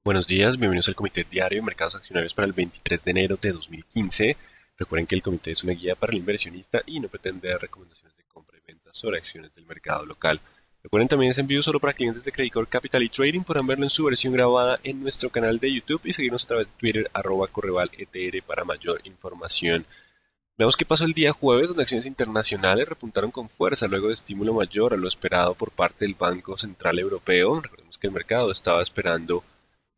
Buenos días, bienvenidos al Comité Diario de Mercados Accionarios para el 23 de enero de 2015. Recuerden que el comité es una guía para el inversionista y no pretende dar recomendaciones de compra y venta sobre acciones del mercado local. Recuerden también es envío solo para clientes de Credit Corp Capital y Trading. Podrán verlo en su versión grabada en nuestro canal de YouTube y seguirnos a través de Twitter @correvaletr para mayor información. Veamos qué pasó el día jueves, donde acciones internacionales repuntaron con fuerza luego de estímulo mayor a lo esperado por parte del Banco Central Europeo. Recordemos que el mercado estaba esperando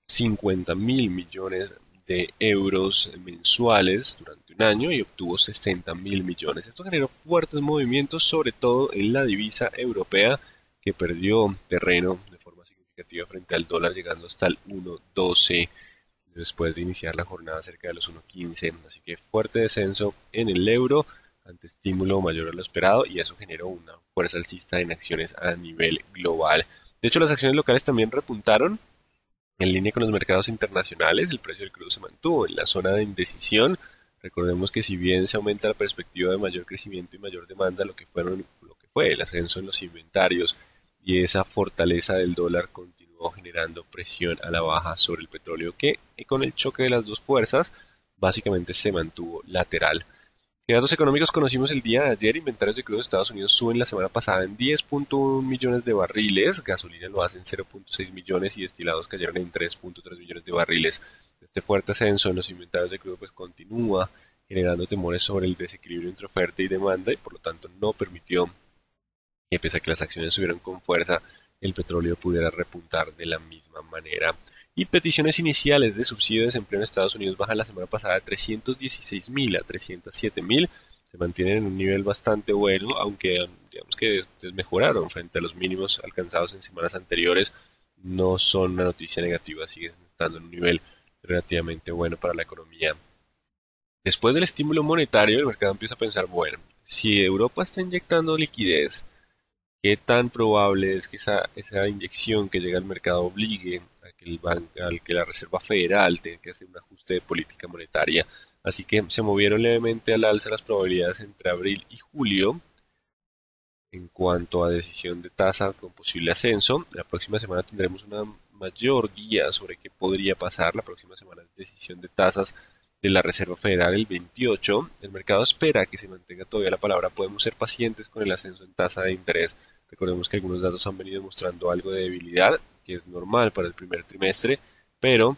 50.000 millones de euros mensuales durante un año y obtuvo 60.000 millones. Esto generó fuertes movimientos, sobre todo en la divisa europea, que perdió terreno de forma significativa frente al dólar, llegando hasta el 1.12 después de iniciar la jornada cerca de los 1.15. Así que fuerte descenso en el euro ante estímulo mayor a lo esperado, y eso generó una fuerza alcista en acciones a nivel global. De hecho, las acciones locales también repuntaron. En línea con los mercados internacionales, el precio del crudo se mantuvo en la zona de indecisión. Recordemos que si bien se aumenta la perspectiva de mayor crecimiento y mayor demanda, lo que fue el ascenso en los inventarios y esa fortaleza del dólar continuó generando presión a la baja sobre el petróleo, que con el choque de las dos fuerzas básicamente se mantuvo lateral. ¿Qué datos económicos conocimos el día de ayer? Inventarios de crudo de Estados Unidos suben la semana pasada en 10.1 millones de barriles, gasolina lo hace en 0.6 millones y destilados cayeron en 3.3 millones de barriles. Este fuerte ascenso en los inventarios de crudo pues continúa generando temores sobre el desequilibrio entre oferta y demanda, y por lo tanto no permitió que, pese a que las acciones subieron con fuerza, el petróleo pudiera repuntar de la misma manera. Y peticiones iniciales de subsidio de desempleo en Estados Unidos bajan la semana pasada de 316.000 a 307.000. Se mantienen en un nivel bastante bueno, aunque digamos que desmejoraron frente a los mínimos alcanzados en semanas anteriores. No son una noticia negativa, siguen estando en un nivel relativamente bueno para la economía. Después del estímulo monetario, el mercado empieza a pensar, bueno, si Europa está inyectando liquidez, ¿qué tan probable es que esa inyección que llega al mercado obligue a que al que la Reserva Federal tenga que hacer un ajuste de política monetaria? Así que se movieron levemente al alza las probabilidades entre abril y julio en cuanto a decisión de tasa con posible ascenso. La próxima semana tendremos una mayor guía sobre qué podría pasar. La próxima semana es decisión de tasas de la Reserva Federal el 28. El mercado espera que se mantenga todavía la palabra. Podemos ser pacientes con el ascenso en tasa de interés. Recordemos que algunos datos han venido mostrando algo de debilidad, que es normal para el primer trimestre, pero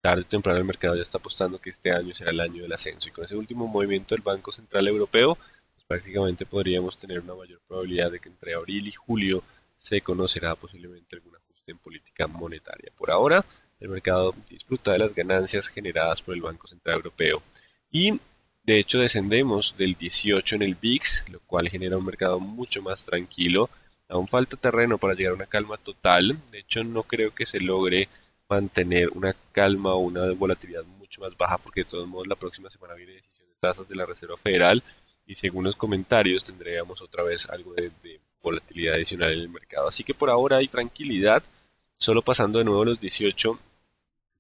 tarde o temprano el mercado ya está apostando que este año será el año del ascenso. Y con ese último movimiento del Banco Central Europeo, pues prácticamente podríamos tener una mayor probabilidad de que entre abril y julio se conocerá posiblemente algún ajuste en política monetaria. Por ahora, el mercado disfruta de las ganancias generadas por el Banco Central Europeo. Y de hecho descendemos del 18 en el VIX, lo cual genera un mercado mucho más tranquilo. Aún falta terreno para llegar a una calma total. De hecho, no creo que se logre mantener una calma o una volatilidad mucho más baja, porque de todos modos la próxima semana viene decisión de tasas de la Reserva Federal y según los comentarios tendríamos otra vez algo de volatilidad adicional en el mercado. Así que por ahora hay tranquilidad. Solo pasando de nuevo los 18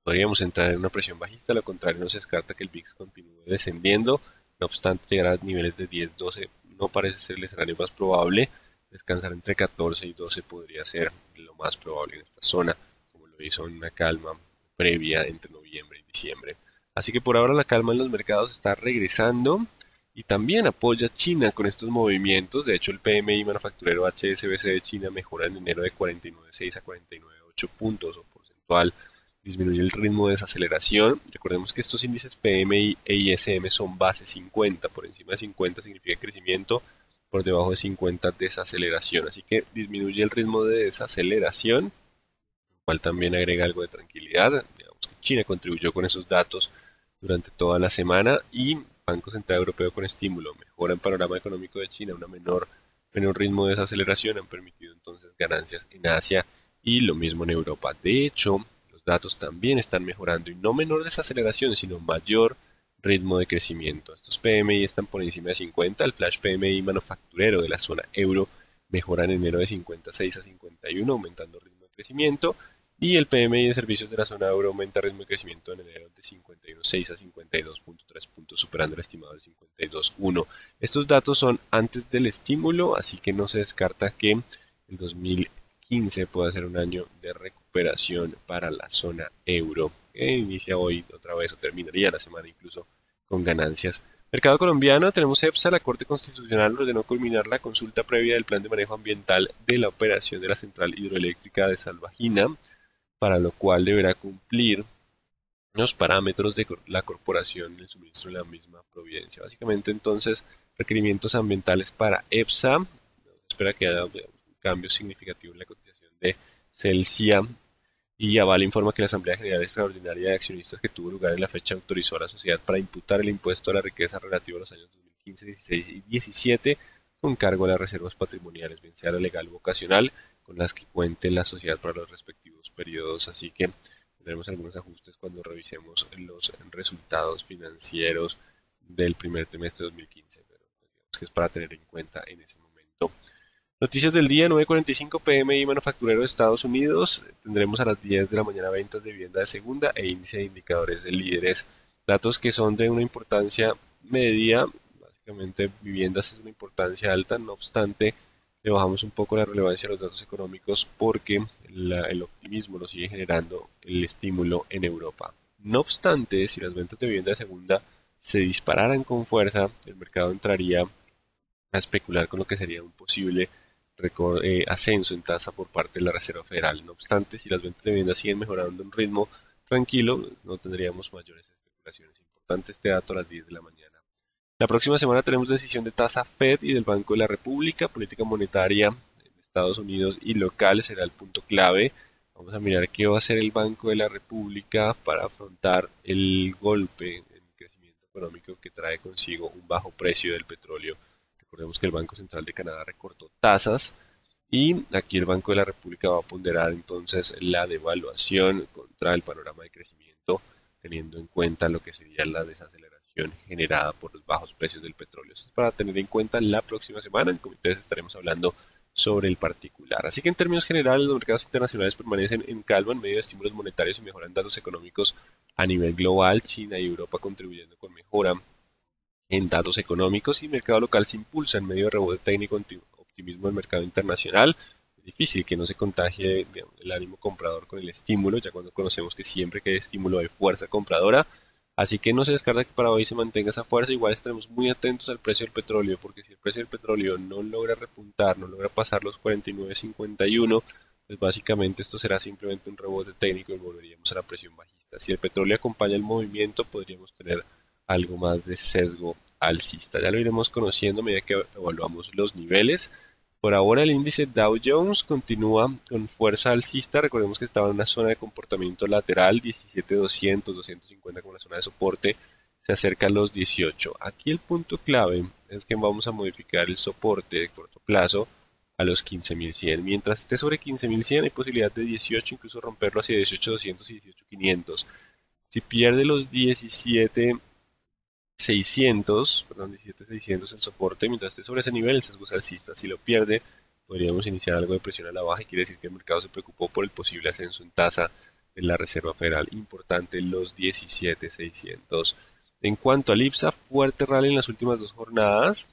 podríamos entrar en una presión bajista. A lo contrario, no se descarta que el VIX continúe descendiendo. No obstante, llegar a niveles de 10-12 no parece ser el escenario más probable. Descansar entre 14 y 12 podría ser lo más probable en esta zona, como lo hizo en una calma previa entre noviembre y diciembre. Así que por ahora la calma en los mercados está regresando y también apoya China con estos movimientos. De hecho, el PMI manufacturero HSBC de China mejora en enero de 49,6 a 49,8 puntos o porcentual. Disminuye el ritmo de desaceleración. Recordemos que estos índices PMI e ISM son base 50. Por encima de 50 significa crecimiento, por debajo de 50 desaceleración. Así que disminuye el ritmo de desaceleración, lo cual también agrega algo de tranquilidad. Digamos que China contribuyó con esos datos durante toda la semana, y Banco Central Europeo con estímulo mejora el panorama económico de China, menor ritmo de desaceleración han permitido entonces ganancias en Asia y lo mismo en Europa. De hecho, los datos también están mejorando, y no menor desaceleración, sino mayor ritmo de crecimiento. Estos PMI están por encima de 50. El flash PMI manufacturero de la zona euro mejora en enero de 56 a 51, aumentando ritmo de crecimiento. Y el PMI de servicios de la zona euro aumenta ritmo de crecimiento en enero de 51,6 a 52,3 puntos, superando el estimado de 52,1. Estos datos son antes del estímulo, así que no se descarta que el 2015 2015 pueda ser un año de recuperación para la zona euro, que inicia hoy otra vez o terminaría la semana incluso con ganancias. Mercado colombiano, tenemos EPSA, la Corte Constitucional ordenó culminar la consulta previa del plan de manejo ambiental de la operación de la central hidroeléctrica de Salvajina, para lo cual deberá cumplir los parámetros de la corporación, el suministro de la misma providencia. Básicamente, entonces, requerimientos ambientales para EPSA. Se espera que haya un cambio significativo en la cotización de Celsia. Y Aval informa que la Asamblea General Extraordinaria de Accionistas que tuvo lugar en la fecha autorizó a la sociedad para imputar el impuesto a la riqueza relativo a los años 2015, 16 y 17 con cargo a las reservas patrimoniales, bien sea la legal o vocacional, con las que cuente la sociedad para los respectivos periodos. Así que tendremos algunos ajustes cuando revisemos los resultados financieros del primer trimestre de 2015, pero digamos que es para tener en cuenta en ese momento. Noticias del día, 9:45 PMI manufacturero de Estados Unidos. Tendremos a las 10 de la mañana ventas de vivienda de segunda e índice de indicadores de líderes. Datos que son de una importancia media. Básicamente viviendas es una importancia alta, no obstante le bajamos un poco la relevancia a los datos económicos porque el optimismo lo sigue generando el estímulo en Europa. No obstante, si las ventas de vivienda de segunda se dispararan con fuerza, el mercado entraría a especular con lo que sería un posible ascenso en tasa por parte de la Reserva Federal. No obstante, si las ventas de vivienda siguen mejorando a un ritmo tranquilo, no tendríamos mayores especulaciones. Importante este dato a las 10 de la mañana. La próxima semana tenemos decisión de tasa Fed y del Banco de la República. Política monetaria en Estados Unidos y local será el punto clave. Vamos a mirar qué va a hacer el Banco de la República para afrontar el golpe en el crecimiento económico que trae consigo un bajo precio del petróleo. Recordemos que el Banco Central de Canadá recortó tasas y aquí el Banco de la República va a ponderar entonces la devaluación contra el panorama de crecimiento, teniendo en cuenta lo que sería la desaceleración generada por los bajos precios del petróleo. Esto es para tener en cuenta la próxima semana. En comités estaremos hablando sobre el particular. Así que en términos generales, los mercados internacionales permanecen en calma en medio de estímulos monetarios y mejoran datos económicos a nivel global. China y Europa contribuyendo con mejora en datos económicos, y el mercado local se impulsa en medio de rebote técnico, optimismo del mercado internacional. Es difícil que no se contagie, digamos, el ánimo comprador con el estímulo, ya cuando conocemos que siempre que hay estímulo hay fuerza compradora. Así que no se descarta que para hoy se mantenga esa fuerza. Igual estaremos muy atentos al precio del petróleo, porque si el precio del petróleo no logra repuntar, no logra pasar los 49.51, pues básicamente esto será simplemente un rebote técnico y volveríamos a la presión bajista. Si el petróleo acompaña el movimiento, podríamos tener algo más de sesgo alcista. Ya lo iremos conociendo a medida que evaluamos los niveles. Por ahora el índice Dow Jones continúa con fuerza alcista. Recordemos que estaba en una zona de comportamiento lateral, 17.200, 250 como la zona de soporte. Se acerca a los 18. Aquí el punto clave es que vamos a modificar el soporte de corto plazo a los 15.100. Mientras esté sobre 15.100 hay posibilidad de 18, incluso romperlo hacia 18.200 y 18.500. Si pierde los 17.600 el soporte, mientras esté sobre ese nivel el sesgo es alcista. Si lo pierde, podríamos iniciar algo de presión a la baja y quiere decir que el mercado se preocupó por el posible ascenso en tasa de la Reserva Federal. Importante los 17.600. En cuanto al IPSA, fuerte rally en las últimas dos jornadas,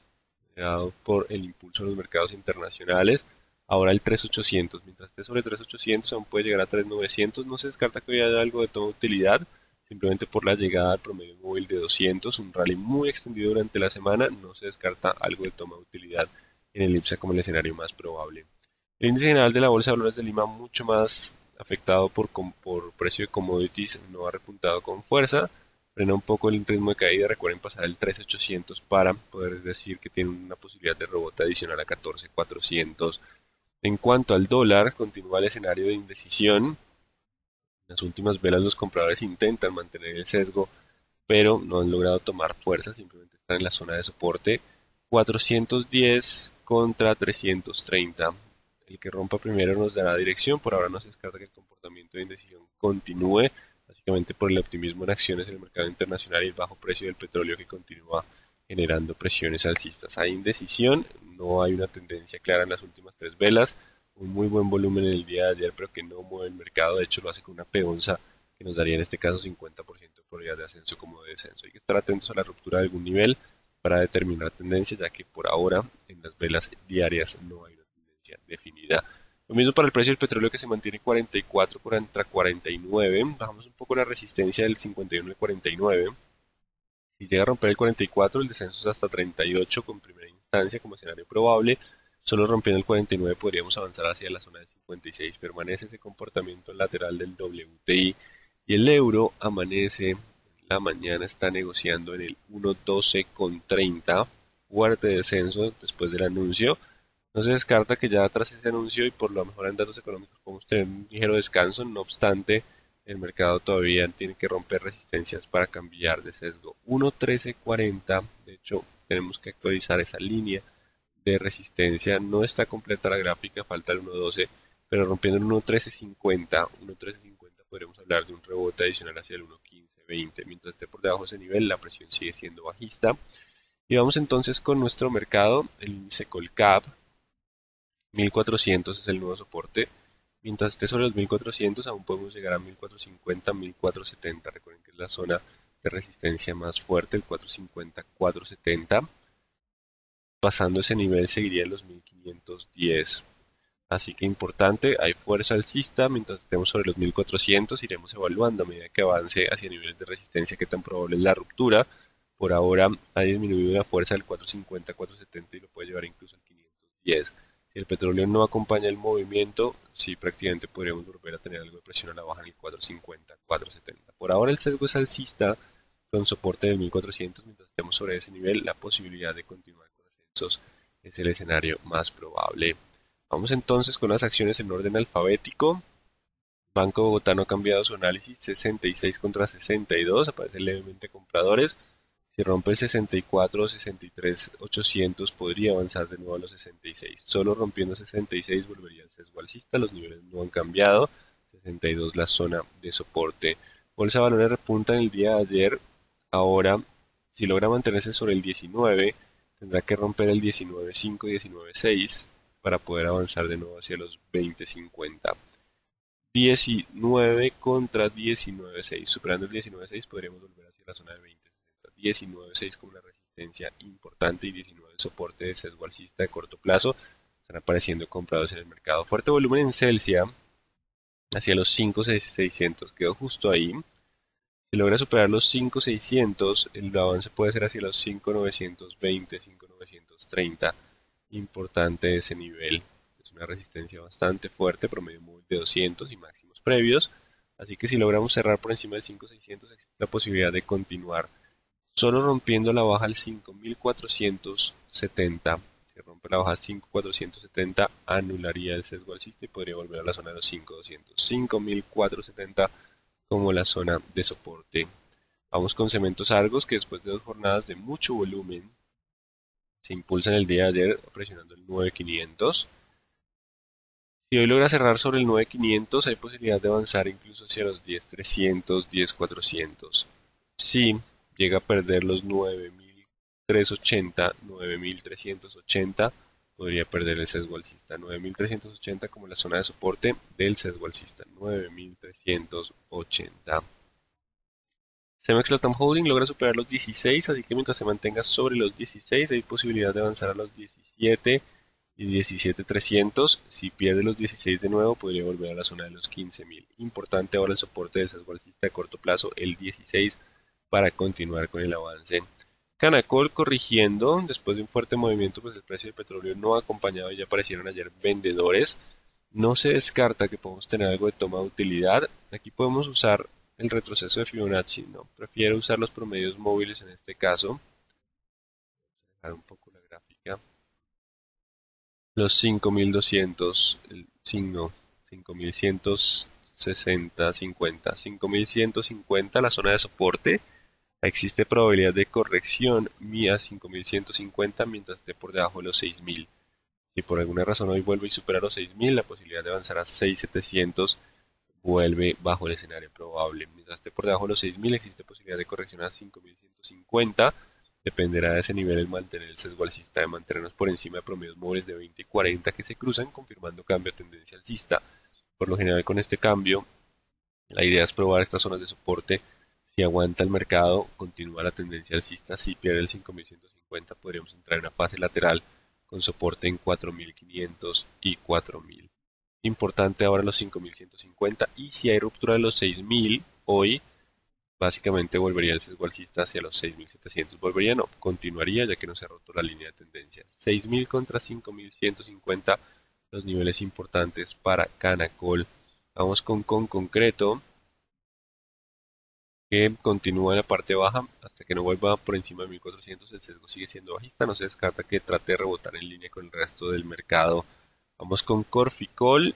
dado por el impulso de los mercados internacionales. Ahora el 3.800, mientras esté sobre 3.800 aún puede llegar a 3.900. No se descarta que haya algo de toma de utilidad, simplemente por la llegada al promedio móvil de 200, un rally muy extendido durante la semana. No se descarta algo de toma de utilidad en el IPSA como el escenario más probable. El índice general de la Bolsa de Valores de Lima, mucho más afectado por precio de commodities, no ha repuntado con fuerza, frena un poco el ritmo de caída. Recuerden pasar el 13.800 para poder decir que tiene una posibilidad de rebote adicional a 14.400. En cuanto al dólar, continúa el escenario de indecisión. En las últimas velas los compradores intentan mantener el sesgo, pero no han logrado tomar fuerza, simplemente están en la zona de soporte. 410 contra 330. El que rompa primero nos dará dirección. Por ahora no se descarta que el comportamiento de indecisión continúe, básicamente por el optimismo en acciones en el mercado internacional y el bajo precio del petróleo que continúa generando presiones alcistas. Hay indecisión, no hay una tendencia clara en las últimas tres velas. Un muy buen volumen en el día de ayer, pero que no mueve el mercado. De hecho, lo hace con una peonza que nos daría en este caso 50% de probabilidad de ascenso como de descenso. Hay que estar atentos a la ruptura de algún nivel para determinar tendencia, ya que por ahora en las velas diarias no hay una tendencia definida. Lo mismo para el precio del petróleo que se mantiene 44 contra 49. Bajamos un poco la resistencia del 51 al 49. Si llega a romper el 44, el descenso es hasta 38 con primera instancia como escenario probable. Solo rompiendo el 49 podríamos avanzar hacia la zona de 56. Permanece ese comportamiento lateral del WTI y el euro amanece en la mañana, está negociando en el 1.12,30. Fuerte descenso después del anuncio. No se descarta que ya tras ese anuncio y por lo mejor en datos económicos podemos tener un ligero descanso. No obstante, el mercado todavía tiene que romper resistencias para cambiar de sesgo. 1.1340, de hecho tenemos que actualizar esa línea de resistencia. No está completa la gráfica, falta el 1.12, pero rompiendo el 1.1350 podremos hablar de un rebote adicional hacia el 1.1520. Mientras esté por debajo de ese nivel, la presión sigue siendo bajista. Y vamos entonces con nuestro mercado, el índice Colcap. 1400 es el nuevo soporte. Mientras esté sobre los 1400 aún podemos llegar a 1450, 1470. Recuerden que es la zona de resistencia más fuerte, el 450, 470. Pasando ese nivel seguiría en los 1510. Así que importante, hay fuerza alcista. Mientras estemos sobre los 1400 iremos evaluando a medida que avance hacia niveles de resistencia qué tan probable es la ruptura. Por ahora ha disminuido la fuerza del 450, 470 y lo puede llevar incluso al 510. Si el petróleo no acompaña el movimiento, sí prácticamente podríamos volver a tener algo de presión a la baja en el 450, 470. Por ahora el sesgo es alcista con soporte del 1400. Mientras estemos sobre ese nivel, la posibilidad de continuar con ascensos es el escenario más probable. Vamos entonces con las acciones en orden alfabético. Banco Bogotá no ha cambiado su análisis, 66 contra 62, aparecen levemente compradores. Si rompe el 64 o 63, 800 podría avanzar de nuevo a los 66. Solo rompiendo 66 volvería al sesgo alcista, los niveles no han cambiado. 62 la zona de soporte. Bolsa de Valores repunta en el día de ayer. Ahora, si logra mantenerse sobre el 19, tendrá que romper el 19.5 y 19.6 para poder avanzar de nuevo hacia los 20.50. 19 contra 19.6. Superando el 19.6 podríamos volver hacia la zona de 20. 19.6 como una resistencia importante y 19 soporte de sesgo alcista de corto plazo. Están apareciendo comprados en el mercado. Fuerte volumen en Celsia hacia los 5.600. Quedó justo ahí. Si logra superar los 5.600, el avance puede ser hacia los 5.920, 5.930. Importante ese nivel. Es una resistencia bastante fuerte, promedio móvil de 200 y máximos previos. Así que si logramos cerrar por encima del 5.600, existe la posibilidad de continuar. Solo rompiendo la baja al 5.470. Si rompe la baja al 5.470, anularía el sesgo alcista y podría volver a la zona de los 5.200. 5.470 como la zona de soporte. Vamos con Cementos Argos, que después de 2 jornadas de mucho volumen, se impulsa en el día de ayer presionando el 9.500. Si hoy logra cerrar sobre el 9.500, hay posibilidad de avanzar incluso hacia los 10.300, 10.400. Si llega a perder los 9.380, 9.380, podría perder el sesgo alcista. 9.380 como la zona de soporte del sesgo alcista. 9.380. Cemex Latam Holding logra superar los 16, así que mientras se mantenga sobre los 16 hay posibilidad de avanzar a los 17 y 17.300. Si pierde los 16 de nuevo, podría volver a la zona de los 15.000. Importante ahora el soporte del sesgo alcista de corto plazo, el 16, para continuar con el avance. Canacol corrigiendo, después de un fuerte movimiento, pues el precio del petróleo no ha acompañado y ya aparecieron ayer vendedores. No se descarta que podamos tener algo de toma de utilidad. Aquí podemos usar el retroceso de Fibonacci, no, prefiero usar los promedios móviles en este caso. Vamos a dejar un poco la gráfica. Los 5.200, el signo 5.160, 50, 5.150, la zona de soporte. Existe probabilidad de corrección mía 5.150 mientras esté por debajo de los 6.000. Si por alguna razón hoy vuelve y supera los 6.000, la posibilidad de avanzar a 6.700 vuelve bajo el escenario probable. Mientras esté por debajo de los 6.000, existe posibilidad de corrección a 5.150. Dependerá de ese nivel el mantener el sesgo alcista, de mantenernos por encima de promedios móviles de 20 y 40 que se cruzan, confirmando cambio de tendencia alcista. Por lo general, con este cambio, la idea es probar estas zonas de soporte. Si aguanta el mercado, continúa la tendencia alcista. Si pierde el 5.150, podríamos entrar en una fase lateral con soporte en 4.500 y 4.000. importante ahora los 5.150 y si hay ruptura de los 6.000 hoy, básicamente volvería el sesgo alcista hacia los 6.700. Volvería, no, continuaría ya que no se ha roto la línea de tendencia. 6.000 contra 5.150, los niveles importantes para Canacol. Vamos con concreto, que continúa en la parte baja hasta que no vuelva por encima de 1.400. El sesgo sigue siendo bajista, no se descarta que trate de rebotar en línea con el resto del mercado. Vamos con Corficol,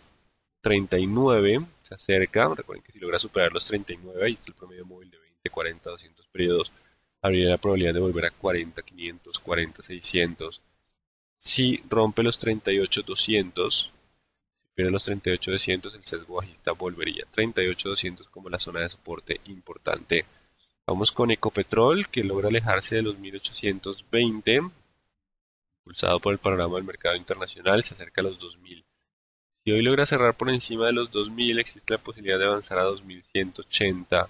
39, se acerca. Recuerden que si logra superar los 39, ahí está el promedio móvil de 20, 40, 200 periodos, habría la probabilidad de volver a 40, 500, 40, 600. Si rompe los 38, 200, si pierde los 38, 200, el sesgo bajista volvería. 38, 200 como la zona de soporte importante. Vamos con Ecopetrol, que logra alejarse de los 1820, impulsado por el panorama del mercado internacional, se acerca a los 2000. Si hoy logra cerrar por encima de los 2000, existe la posibilidad de avanzar a 2180.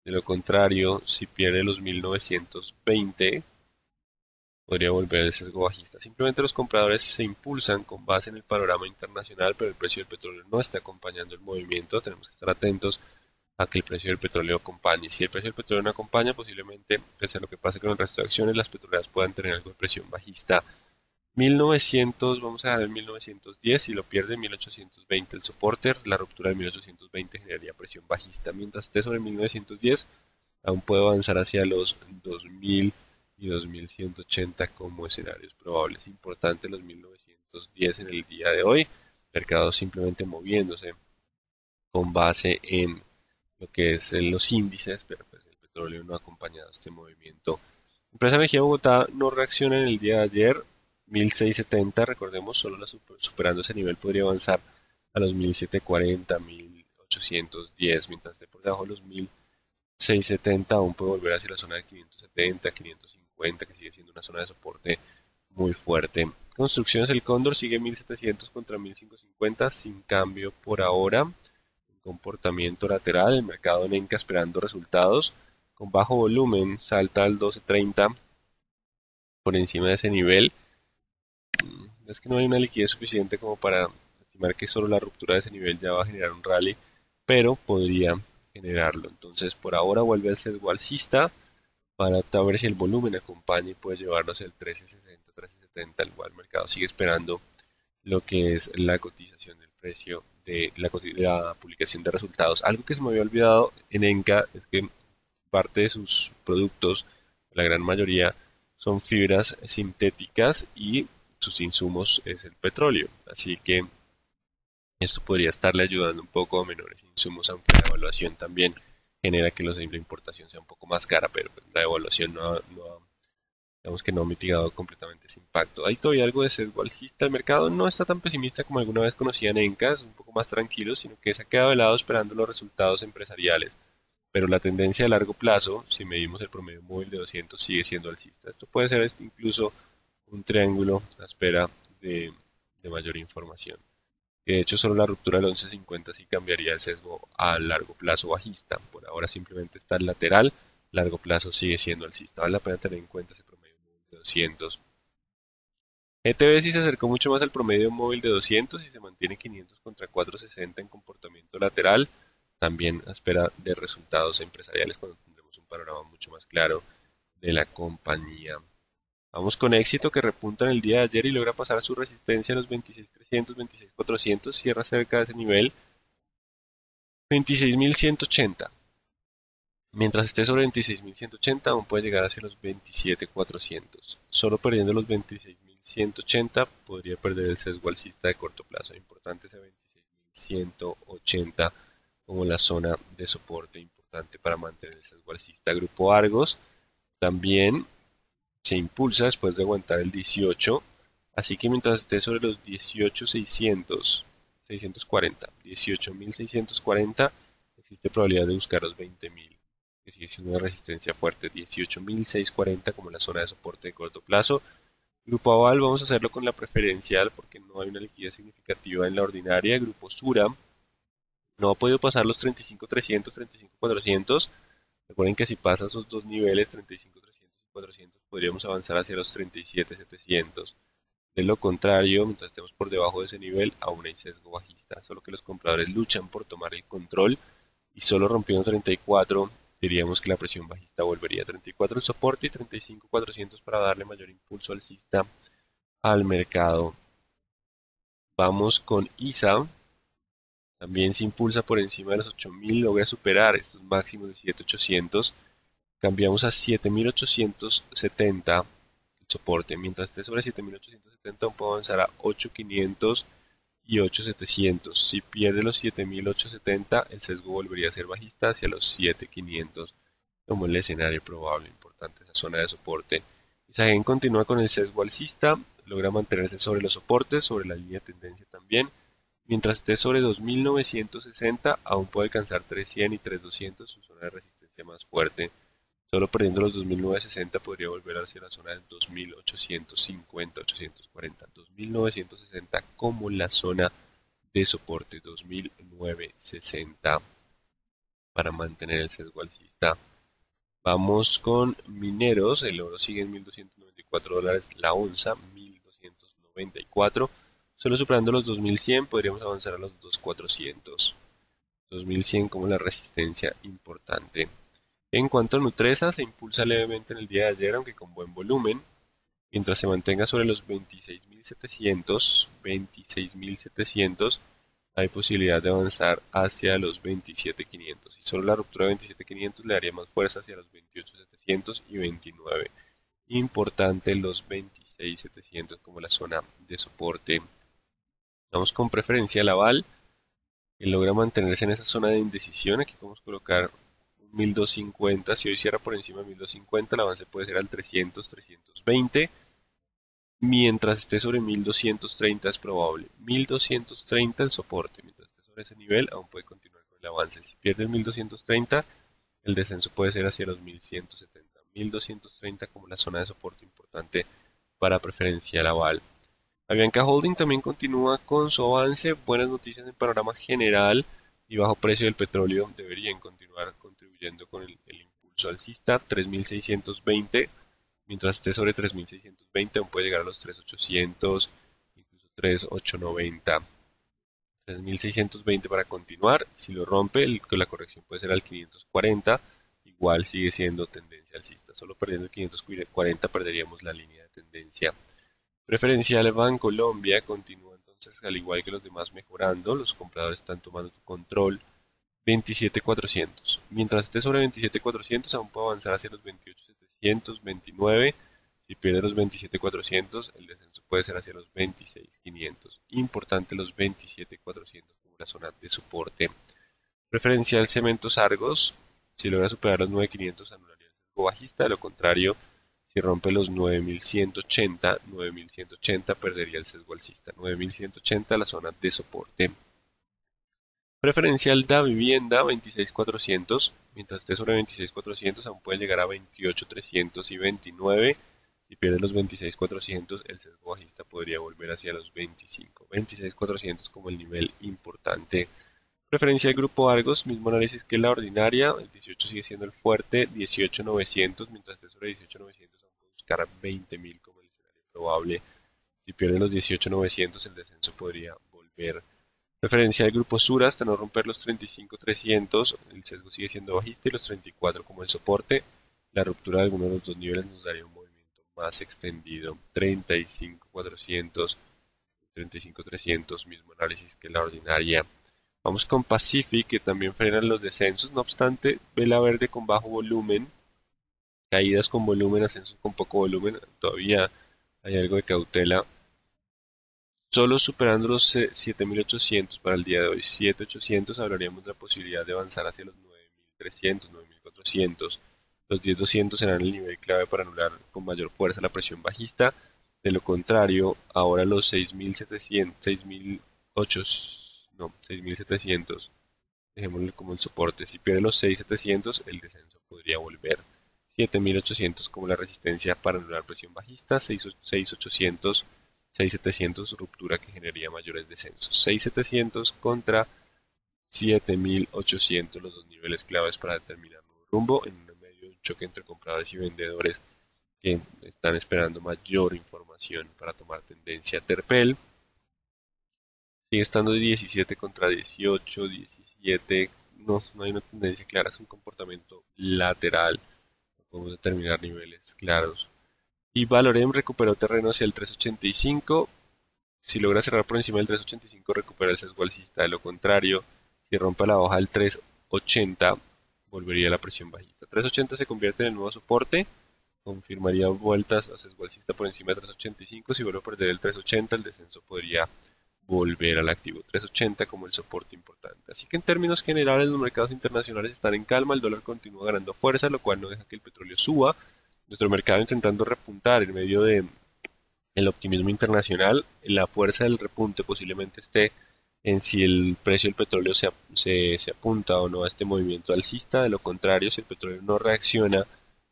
De lo contrario, si pierde los 1920, podría volver el sesgo bajista. Simplemente los compradores se impulsan con base en el panorama internacional, pero el precio del petróleo no está acompañando el movimiento. Tenemos que estar atentos a que el precio del petróleo acompañe. Si el precio del petróleo no acompaña, posiblemente, pese a lo que pase con el resto de acciones, las petroleras puedan tener algo de presión bajista. 1900, vamos a dejar el 1910, si lo pierde 1820 el soporte, la ruptura de 1820 generaría presión bajista. Mientras esté sobre 1910, aún puede avanzar hacia los 2000 y 2180 como escenarios probables. Importante los 1910 en el día de hoy, mercado simplemente moviéndose con base en lo que es los índices, pero pues el petróleo no ha acompañado este movimiento. Empresa Energía Bogotá no reacciona en el día de ayer, 1670, recordemos, solo superando ese nivel podría avanzar a los 1740, 1810, mientras esté por debajo de los 1670 aún puede volver hacia la zona de 570, 550, que sigue siendo una zona de soporte muy fuerte. Construcciones El Cóndor sigue 1700 contra 1550 sin cambio por ahora. Comportamiento lateral, el mercado en Enca esperando resultados con bajo volumen, salta al 12.30 por encima de ese nivel. Es que no hay una liquidez suficiente como para estimar que solo la ruptura de ese nivel ya va a generar un rally, pero podría generarlo. Entonces por ahora vuelve al sesgo alcista para ver si el volumen acompaña y puede llevarnos el 13.60, 13.70. Igual el mercado sigue esperando lo que es la cotización del precio de la publicación de resultados. Algo que se me había olvidado en Enca es que parte de sus productos, la gran mayoría, son fibras sintéticas y sus insumos es el petróleo. Así que esto podría estarle ayudando un poco a menores insumos, aunque la evaluación también genera que la importación sea un poco más cara, pero la evaluación digamos que no ha mitigado completamente ese impacto. Hay todavía algo de sesgo alcista. El mercado no está tan pesimista como alguna vez conocían Enca, es un poco más tranquilo, sino que se ha quedado de lado esperando los resultados empresariales. Pero la tendencia a largo plazo, si medimos el promedio móvil de 200, sigue siendo alcista. Esto puede ser incluso un triángulo a espera de mayor información. De hecho, solo la ruptura del 11.50 sí cambiaría el sesgo a largo plazo bajista. Por ahora simplemente está el lateral, largo plazo sigue siendo alcista. Vale la pena tener en cuenta ese promedio móvil de 200. ETB sí se acercó mucho más al promedio móvil de 200 y se mantiene 500 contra 460 en comportamiento lateral. También a espera de resultados empresariales cuando tendremos un panorama mucho más claro de la compañía. Vamos con Éxito que repunta en el día de ayer y logra pasar su resistencia a los 26.300, 26.400, cierra cerca de ese nivel 26.180. Mientras esté sobre 26.180 aún puede llegar hacia los 27.400. Solo perdiendo los 26.180 podría perder el sesgo alcista de corto plazo. Importante ese 26.180 como la zona de soporte importante para mantener el sesgo alcista. Grupo Argos también se impulsa después de aguantar el 18, así que mientras esté sobre los 18.600, 640, 18.640, existe probabilidad de buscar los 20.000, que sigue siendo una resistencia fuerte, 18.640 como la zona de soporte de corto plazo. Grupo Aval vamos a hacerlo con la preferencial porque no hay una liquidez significativa en la ordinaria. Grupo Sura no ha podido pasar los 35.300, 35.400. Recuerden que si pasa esos dos niveles, 35.300 y 400, podríamos avanzar hacia los 37.700. De lo contrario, mientras estemos por debajo de ese nivel, aún hay sesgo bajista, solo que los compradores luchan por tomar el control y solo rompiendo 34, diríamos que la presión bajista volvería a 34 el soporte y 35.400 para darle mayor impulso alcista al mercado. Vamos con ISA, también se impulsa por encima de los 8.000, logra superar estos máximos de 7.800, cambiamos a 7.870 el soporte, mientras esté sobre 7.870 aún puedo avanzar a 8.500 y 8.700. Si pierde los 7.870, el sesgo volvería a ser bajista hacia los 7.500, como el escenario probable. Importante esa zona de soporte. Isagen continúa con el sesgo alcista, logra mantenerse sobre los soportes, sobre la línea de tendencia también. Mientras esté sobre 2.960, aún puede alcanzar 3.100 y 3.200, su zona de resistencia más fuerte. Solo perdiendo los 2.960 podría volver hacia la zona de 2.850, 840, 2.960 como la zona de soporte, 2.960 para mantener el sesgo alcista. Vamos con mineros, el oro sigue en $1.294 la onza, 1.294. Solo superando los 2.100 podríamos avanzar a los 2.400. 2.100 como la resistencia importante. En cuanto a Nutresa, se impulsa levemente en el día de ayer, aunque con buen volumen. Mientras se mantenga sobre los 26.700, hay posibilidad de avanzar hacia los 27.500. Y solo la ruptura de 27.500 le daría más fuerza hacia los 28.700 y 29. Importante los 26.700 como la zona de soporte. Vamos con preferencia Laval, que logra mantenerse en esa zona de indecisión. Aquí podemos colocar 1.250. Si hoy cierra por encima de 1.250, el avance puede ser al 300, 320. Mientras esté sobre 1.230 es probable. 1.230 el soporte. Mientras esté sobre ese nivel, aún puede continuar con el avance. Si pierde el 1.230, el descenso puede ser hacia los 1.170. 1.230 como la zona de soporte importante para preferencial aval. Avianca Holding también continúa con su avance. Buenas noticias en panorama general y bajo precio del petróleo deberían continuar contribuyendo con el impulso alcista. 3.620. Mientras esté sobre 3.620 aún puede llegar a los 3.800, incluso 3.890. 3.620 para continuar. Si lo rompe, la corrección puede ser al 540. Igual sigue siendo tendencia alcista. Solo perdiendo el 540 perderíamos la línea de tendencia. Preferencial Bancolombia continúa entonces al igual que los demás mejorando. Los compradores están tomando control. 27.400. Mientras esté sobre 27.400 aún puede avanzar hacia los 28.700, 29. Si pierde los 27.400 el descenso puede ser hacia los 26.500. Importante los 27.400 como la zona de soporte. Preferencial Cementos Argos. Si logra superar los 9.500 anularía el sesgo bajista. De lo contrario, si rompe los 9.180 perdería el sesgo alcista. 9.180 la zona de soporte. Preferencial da vivienda 26.400, mientras esté sobre 26.400 aún puede llegar a 28.300 y 29. Si pierde los 26.400 el sesgo bajista podría volver hacia los 25. 26.400 como el nivel importante. Preferencial Grupo Argos, mismo análisis que la ordinaria, el 18 sigue siendo el fuerte, 18.900, mientras esté sobre 18.900 aún puede buscar a 20.000 como el escenario probable. Si pierde los 18.900 el descenso podría volver. Preferencia del grupo Sura hasta no romper los 35.300, el sesgo sigue siendo bajista y los 34 como el soporte. La ruptura de alguno de los dos niveles nos daría un movimiento más extendido. 35.400, 35.300, mismo análisis que la ordinaria. Vamos con Pacific, que también frenan los descensos, no obstante, vela verde con bajo volumen, caídas con volumen, ascensos con poco volumen, todavía hay algo de cautela. Solo superando los 7.800 para el día de hoy, 7.800, hablaríamos de la posibilidad de avanzar hacia los 9.300, 9.400. Los 10.200 serán el nivel clave para anular con mayor fuerza la presión bajista. De lo contrario, ahora los 6.700, 6.800, no, 6.700, dejémosle como el soporte. Si pierde los 6.700, el descenso podría volver. 7.800 como la resistencia para anular presión bajista, 6.800. 6.700 ruptura que generaría mayores descensos. 6.700 contra 7.800 los dos niveles claves para determinar nuevo rumbo en un medio de un choque entre compradores y vendedores que están esperando mayor información para tomar tendencia. Terpel sigue estando de 17 contra 18, 17, no hay una tendencia clara, es un comportamiento lateral, no podemos determinar niveles claros. Y Valorem recuperó terreno hacia el 385, si logra cerrar por encima del 385 recupera el sesgo alcista, de lo contrario, si rompe la hoja del 380 volvería a la presión bajista. 380 se convierte en el nuevo soporte, confirmaría vueltas a sesgo alcista por encima de 385, si vuelve a perder el 380 el descenso podría volver al activo 380 como el soporte importante. Así que en términos generales los mercados internacionales están en calma, el dólar continúa ganando fuerza, lo cual no deja que el petróleo suba. Nuestro mercado intentando repuntar en medio de el optimismo internacional, la fuerza del repunte posiblemente esté en si el precio del petróleo se apunta o no a este movimiento alcista. De lo contrario, si el petróleo no reacciona,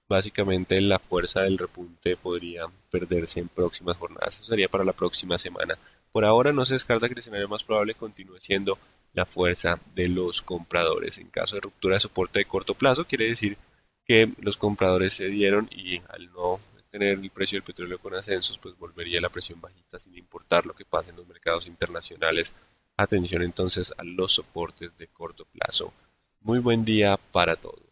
básicamente la fuerza del repunte podría perderse en próximas jornadas. Eso sería para la próxima semana. Por ahora no se descarta que el escenario más probable continúe siendo la fuerza de los compradores. En caso de ruptura de soporte de corto plazo, quiere decir que los compradores se dieron y al no tener el precio del petróleo con ascensos, pues volvería la presión bajista sin importar lo que pase en los mercados internacionales. Atención entonces a los soportes de corto plazo. Muy buen día para todos.